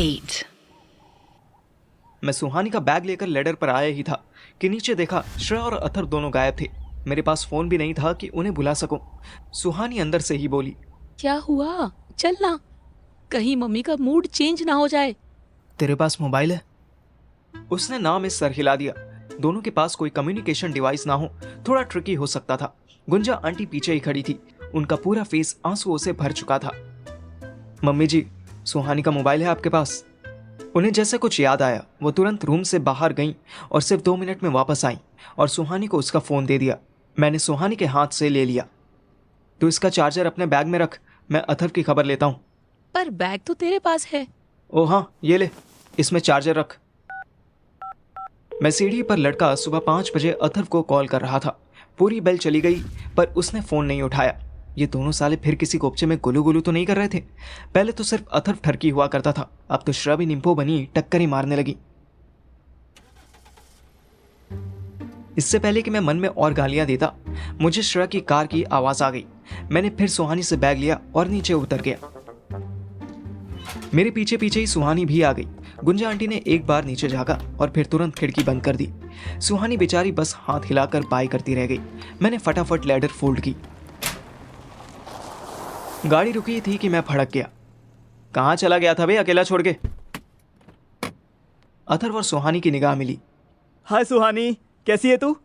8. मैं सुहानी का बैग लेकर लैडर पर आया ही था कि नीचे देखा श्रेया और अथर दोनों गायब थे। मेरे पास फोन भी नहीं था कि उन्हें बुला सकूं। सुहानी अंदर से ही बोली, क्या हुआ? चल ना, कहीं मम्मी का मूड चेंज ना हो जाए। तेरे पास मोबाइल है? उसने ना में सर हिला दिया। दोनों के पास कोई कम्युनिकेशन डिवाइस ना हो, थोड़ा ट्रिकी हो सकता था। गुंजा आंटी पीछे ही खड़ी थी, उनका पूरा फेस आंसुओं से भर चुका था। मम्मी जी, सुहानी का मोबाइल है आपके पास? उन्हें जैसे कुछ याद आया, वो तुरंत रूम से बाहर गईं और सिर्फ 2 मिनट में वापस आईं और सुहानी को उसका फ़ोन दे दिया। मैंने सुहानी के हाथ से ले लिया। तो इसका चार्जर अपने बैग में रख, मैं अथर की खबर लेता हूँ। पर बैग तो तेरे पास है। ओ हाँ, ये ले, इसमें चार्जर रख। मैं सीढ़ी पर लड़का सुबह 5 बजे अथर को कॉल कर रहा था। पूरी बेल चली गई पर उसने फ़ोन नहीं उठाया। ये दोनों साले फिर किसी गोपचे में गुलू गुलू तो नहीं कर रहे थे? पहले तो सिर्फ अथर ठरकी हुआ करता था, अब तो श्रवी निम्पो बनी टक्कर ही मारने लगी। इससे पहले कि मैं मन में और गालियां देता, मुझे श्रेया की कार की आवाज आ गई। मैंने फिर सुहानी से बैग लिया और नीचे उतर गया। मेरे पीछे पीछे ही सुहानी भी आ गई। गुंजा आंटी ने एक बार नीचे झांका और फिर तुरंत खिड़की बंद कर दी। सुहानी बेचारी बस हाथ हिलाकर बाय करती रह गई। मैंने फटाफट लैडर फोल्ड की। गाड़ी रुकी थी कि मैं भड़क गया। कहाँ चला गया था बे, अकेला छोड़ के? अथर और सुहानी की निगाह मिली। हाय सुहानी, कैसी है तू?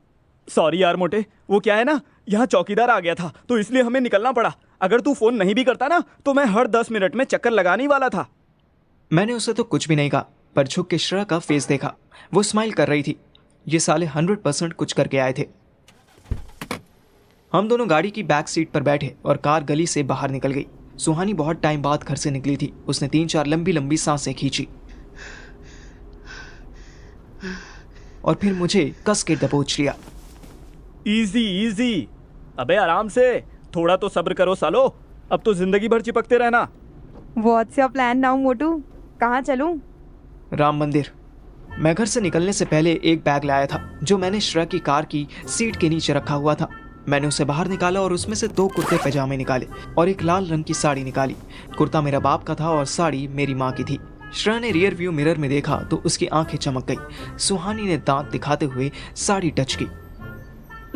सॉरी यार मोटे, वो क्या है ना, यहाँ चौकीदार आ गया था तो इसलिए हमें निकलना पड़ा। अगर तू फोन नहीं भी करता ना तो मैं हर 10 मिनट में चक्कर लगाने ही वाला था। मैंने उसे तो कुछ भी नहीं कहा, पर झुक के श्रेया का फेस देखा। वो स्माइल कर रही थी। ये साले 100% कुछ करके आए थे। हम दोनों गाड़ी की बैक सीट पर बैठे और कार गली से बाहर निकल गई। सुहानी बहुत टाइम बाद घर से निकली थी। उसने 3-4 लंबी लंबी सांसें खींची और फिर मुझे कस के दबोच लिया। इजी इजी, अबे आराम से, थोड़ा तो सब्र करो सालो, अब तो जिंदगी भर चिपकते रहना। व्हाट्स योर प्लान नाउ मोटू? कहाँ चलूं? राम मंदिर। मैं घर से निकलने से पहले एक बैग लाया था जो मैंने श्रेया की कार की सीट के नीचे रखा हुआ था। मैंने उसे बाहर निकाला और उसमें से 2 कुर्ते पैजामे निकाले और एक लाल रंग की साड़ी निकाली। कुर्ता मेरा बाप का था और साड़ी मेरी माँ की थी। श्रेया ने रियर व्यू मिरर में देखा तो उसकी आंखें चमक गई। सुहानी ने दांत दिखाते हुए साड़ी टच की।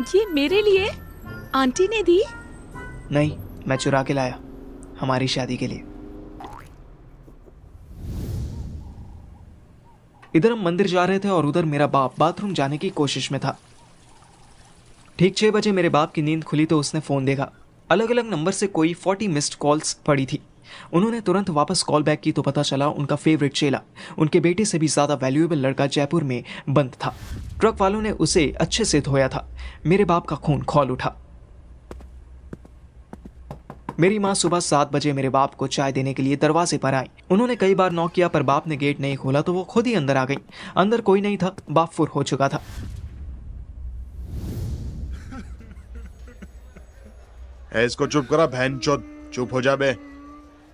ये मेरे लिए आंटी ने दी? नहीं, मैं चुरा के लाया, हमारी शादी के लिए। इधर हम मंदिर जा रहे थे और उधर मेरा बाप बाथरूम जाने की कोशिश में था। ठीक 6 बजे मेरे बाप की नींद खुली तो उसने फ़ोन देखा। अलग अलग नंबर से कोई 40 मिस्ड कॉल्स पड़ी थी। उन्होंने तुरंत वापस कॉल बैक की तो पता चला उनका फेवरेट चेला, उनके बेटे से भी ज़्यादा वैल्यूएबल लड़का जयपुर में बंद था। ट्रक वालों ने उसे अच्छे से धोया था। मेरे बाप का खून खौल उठा। मेरी माँ सुबह 7 बजे मेरे बाप को चाय देने के लिए दरवाजे पर आई। उन्होंने कई बार नॉक किया पर बाप ने गेट नहीं खोला तो वो खुद ही अंदर आ गई। अंदर कोई नहीं था, बाप फुर हो चुका था। इसको चुप करा बहनचोद, चुप हो जा बे।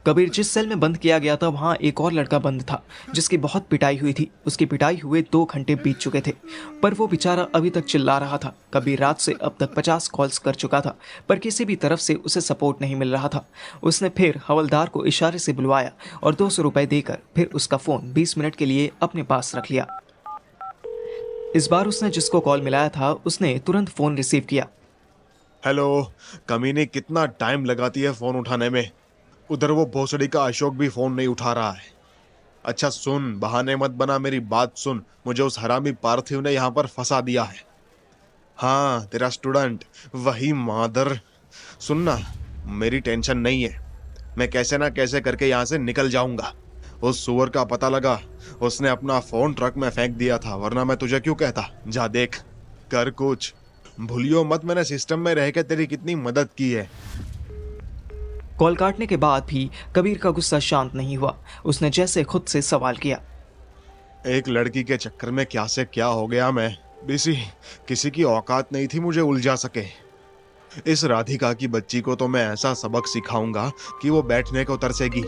कबीर, जिस सेल में बंद किया गया था वहां एक और लड़का बंद था जिसकी बहुत पिटाई हुई थी। उसकी पिटाई हुए 2 घंटे बीत चुके थे पर वो बेचारा अभी तक चिल्ला रहा था। कबीर रात से अब तक 50 कॉल्स कर चुका था पर किसी भी तरफ से उसे सपोर्ट नहीं मिल रहा था। उसने फिर हवलदार को इशारे से बुलवाया और 200 रुपए देकर फिर उसका फ़ोन 20 मिनट के लिए अपने पास रख लिया। इस बार उसने जिसको कॉल मिलाया था उसने तुरंत फ़ोन रिसीव किया। हेलो, कमीने कितना टाइम लगाती है फोन उठाने में। उधर वो भोसड़ी का अशोक भी फोन नहीं उठा रहा है। अच्छा सुन, बहाने मत बना, मेरी बात सुन। मुझे उस हरामी पार्थिव ने यहाँ पर फंसा दिया है। हाँ, तेरा स्टूडेंट, वही मादर। सुनना, मेरी टेंशन नहीं है, मैं कैसे ना कैसे करके यहाँ से निकल जाऊंगा। उस सुअर का पता लगा, उसने अपना फोन ट्रक में फेंक दिया था, वरना मैं तुझे क्यों कहता। जा देख, कर कुछ। भूलियो मत मैंने सिस्टम में रह के तेरी कितनी मदद की है। कॉल काटने के बाद भी कबीर का गुस्सा शांत नहीं हुआ। उसने जैसे खुद से सवाल किया, एक लड़की के चक्कर में क्या से क्या हो गया मैं। किसी की औकात नहीं थी मुझे उलझा सके। इस राधिका की बच्ची को तो मैं ऐसा सबक सिखाऊंगा कि वो बैठने को तरसेगी।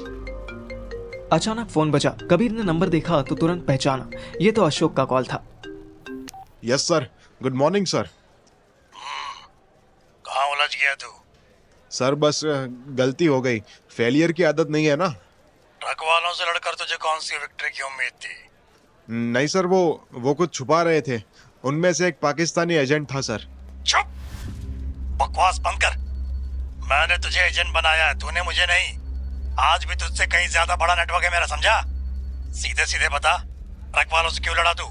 अचानक फोन बजा। कबीर ने नंबर देखा तो तुरंत पहचाना, ये तो अशोक का कॉल था। Yes sir, good morning sir. कहाँ उलझ गया तू? सर बस गलती हो गई, फेलियर की आदत नहीं है ना। ट्रक वालों से लड़कर तुझे कौन सी विक्ट्री की उम्मीद थी? नहीं सर, वो कुछ छुपा रहे थे। उनमें से एक पाकिस्तानी एजेंट था सर। चुप, बकवास बंद कर। मैंने तुझे एजेंट बनाया है, तूने मुझे नहीं। आज भी तुझसे कहीं ज्यादा बड़ा नेटवर्क है मेरा, समझा? सीधे सीधे बता, ट्रक वालों से क्यों लड़ा तू?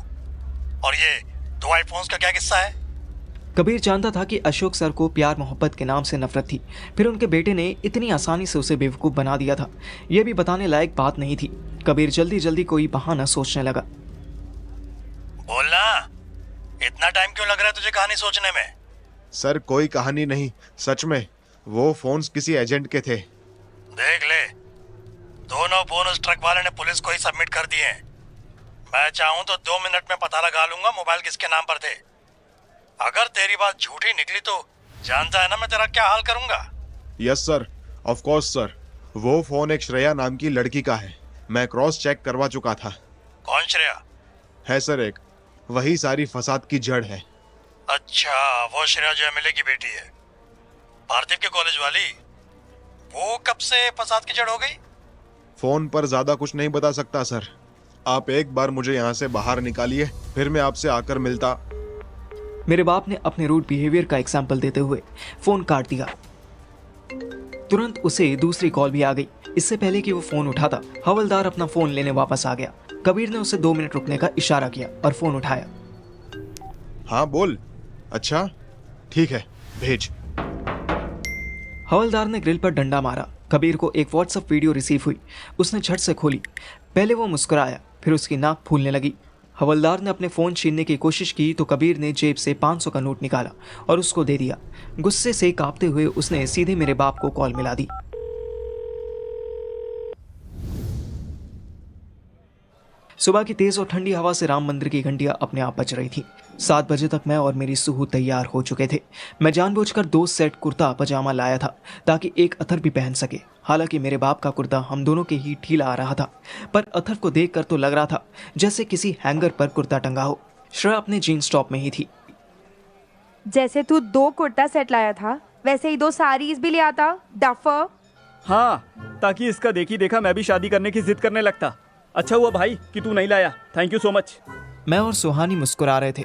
और ये 2 आईफोन्स का क्या किस्सा है? कबीर जानता था कि अशोक सर को प्यार मोहब्बत के नाम से नफरत थी, फिर उनके बेटे ने इतनी आसानी से उसे बेवकूफ़ बना दिया था, यह भी बताने लायक बात नहीं थी। कबीर जल्दी जल्दी कोई बहाना सोचने लगा। बोलना, इतना टाइम क्यों लग रहा है तुझे कहानी सोचने में? सर कोई कहानी नहीं, सच में वो फोन्स किसी एजेंट के थे। देख ले, दोनों फोन उस ट्रक वाले ने पुलिस को ही सबमिट कर दिए हैं। मैं चाहूं तो 2 मिनट में पता लगा लूंगा मोबाइल किसके नाम पर थे। अगर तेरी बात झूठी निकली तो जानता है ना मैं तेरा क्या हाल करूंगा। Yes sir, of course sir. वो फोन एक श्रेया नाम की लड़की का है, मैं क्रॉस चेक करवा चुका था। कौन श्रेया? है सर एक, वही सारी फसाद की जड़ है। अच्छा, वो श्रेया जो एमएलए की बेटी है, पार्थिव के कॉलेज वाली। वो कब से फसाद की जड़ हो गई? फोन पर ज्यादा कुछ नहीं बता सकता सर। आप एक बार मुझे यहाँ से बाहर निकालिए, फिर मैं आपसे आकर मिलता। मेरे बाप ने अपने रूड बिहेवियर का एग्जाम्पल देते हुए फोन काट दिया। तुरंत उसे दूसरी कॉल भी आ गई। इससे पहले कि वो फोन उठाता, हवलदार अपना फोन लेने वापस आ गया। कबीर ने उसे 2 मिनट रुकने का इशारा किया और फोन उठाया। हाँ बोल। अच्छा ठीक है, भेज। हवलदार ने ग्रिल पर डंडा मारा। कबीर को एक व्हाट्सएप वीडियो रिसीव हुई। उसने झट से खोली। पहले वो मुस्कुराया, फिर उसकी नाक फूलने लगी। हवलदार ने अपने फ़ोन छीनने की कोशिश की तो कबीर ने जेब से 500 का नोट निकाला और उसको दे दिया। गुस्से से कांपते हुए उसने सीधे मेरे बाप को कॉल मिला दी। सुबह की तेज और ठंडी हवा से राम मंदिर की घंटियां अपने आप बज रही थी। 7 बजे तक मैं और मेरी सुहू तैयार हो चुके थे। मैं जानबूझकर 2 सेट कुर्ता पजामा लाया था ताकि एक अथर भी पहन सके। हालांकि मेरे बाप का कुर्ता हम दोनों के ही ढीला आ रहा था, पर अथर को देखकर तो लग रहा था जैसे किसी हैंगर पर कुर्ता टंगा हो। श्रेया अपने जीन्स टॉप में ही थी। जैसे तू 2 कुर्ता सेट लाया था, वैसे ही 2 साड़ीज भी ले आता, डफर। हाँ, ताकि इसका देखी देखा मैं भी शादी करने की जिद करने लगता। अच्छा हुआ भाई कि तू नहीं लाया, थैंक यू सो मच। मैं और सुहानी मुस्कुरा रहे थे।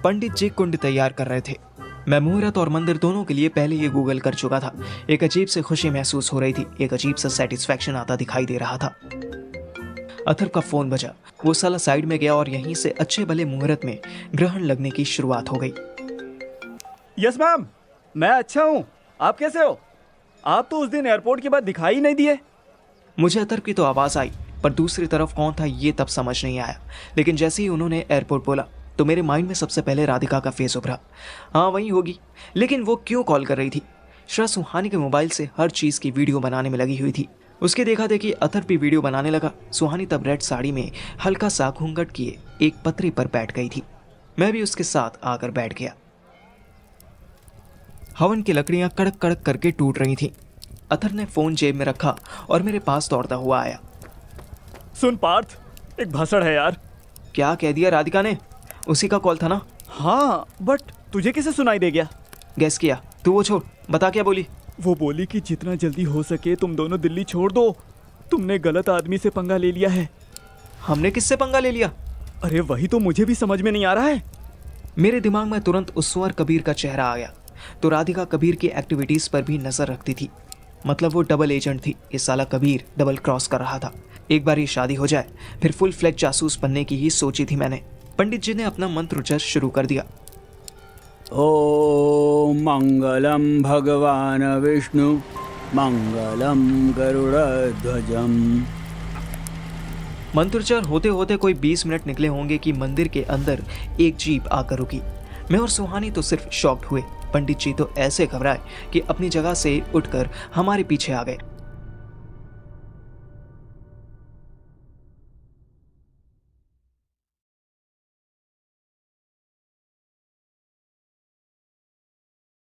पंडित जी कुंड तैयार कर रहे थे। मैं मुहूर्त और मंदिर दोनों के लिए पहले ही गूगल कर चुका था। एक अजीब से खुशी महसूस हो रही थी, एक अजीब सा सेटिस्फैक्शन आता दिखाई दे रहा था। अथर का फोन बजा। वो साला साइड में गया और यहीं से अच्छे भले मुहूर्त में ग्रहण लगने की शुरुआत हो गई। यस मैम, मैं अच्छा हूँ, आप कैसे हो? आप तो उस दिन एयरपोर्ट के बाद दिखाई ही नहीं दिए। मुझे अतर की तो आवाज़ आई, पर दूसरी तरफ कौन था ये तब समझ नहीं आया। लेकिन जैसे ही उन्होंने एयरपोर्ट बोला तो मेरे माइंड में सबसे पहले राधिका का फेस उभरा। हाँ वही होगी, लेकिन वो क्यों कॉल कर रही थी? श्रेया सुहानी के मोबाइल से हर चीज़ की वीडियो बनाने में लगी हुई थी। उसके देखा देखी अतर भी वीडियो बनाने लगा। सुहानी तब रेड साड़ी में हल्का सा घूंघट किए एक पतरी पर बैठ गई थी। मैं भी उसके साथ आकर बैठ गया। हवन की लकड़ियां कड़क कड़क करके टूट रही थीं। अतर ने फोन जेब में रखा और मेरे पास दौड़ता हुआ आया। सुन पार्थ, एक भाषण है यार। क्या कह दिया राधिका ने? उसी का कॉल था ना? हाँ, बट तुझे कैसे सुनाई दे गया? गैस किया। तू वो छोड़, बता क्या बोली? वो बोली कि जितना जल्दी हो सके तुम दोनों दिल्ली छोड़ दो, तुमने गलत आदमी से पंगा ले लिया है। हमने किससे पंगा ले लिया? अरे वही तो मुझे भी समझ में नहीं आ रहा है। मेरे दिमाग में तुरंत उस सुअर कबीर का चेहरा आ गया। तो राधिका कबीर की एक्टिविटीज पर भी नजर रखती थी, मतलब वो डबल एजेंट थी। ये साला कबीर डबल क्रॉस कर रहा था। एक बार ये शादी हो जाए फिर फुल फ्लैग जासूस बनने की ही सोची थी मैंने। पंडित जी ने अपना मंत्रोच्चार शुरू कर दिया। ओम मंगलम भगवान विष्णु मंगलम गरुड़ध्वजम। मंत्रोच्चार होते होते कोई 20 मिनट निकले होंगे कि मंदिर के अंदर एक जीप आकर रुकी। मैं और सुहानी तो सिर्फ शॉक्ड हुए। पंडित जी तो ऐसे घबराए कि अपनी जगह से उठकर हमारे पीछे आ गए।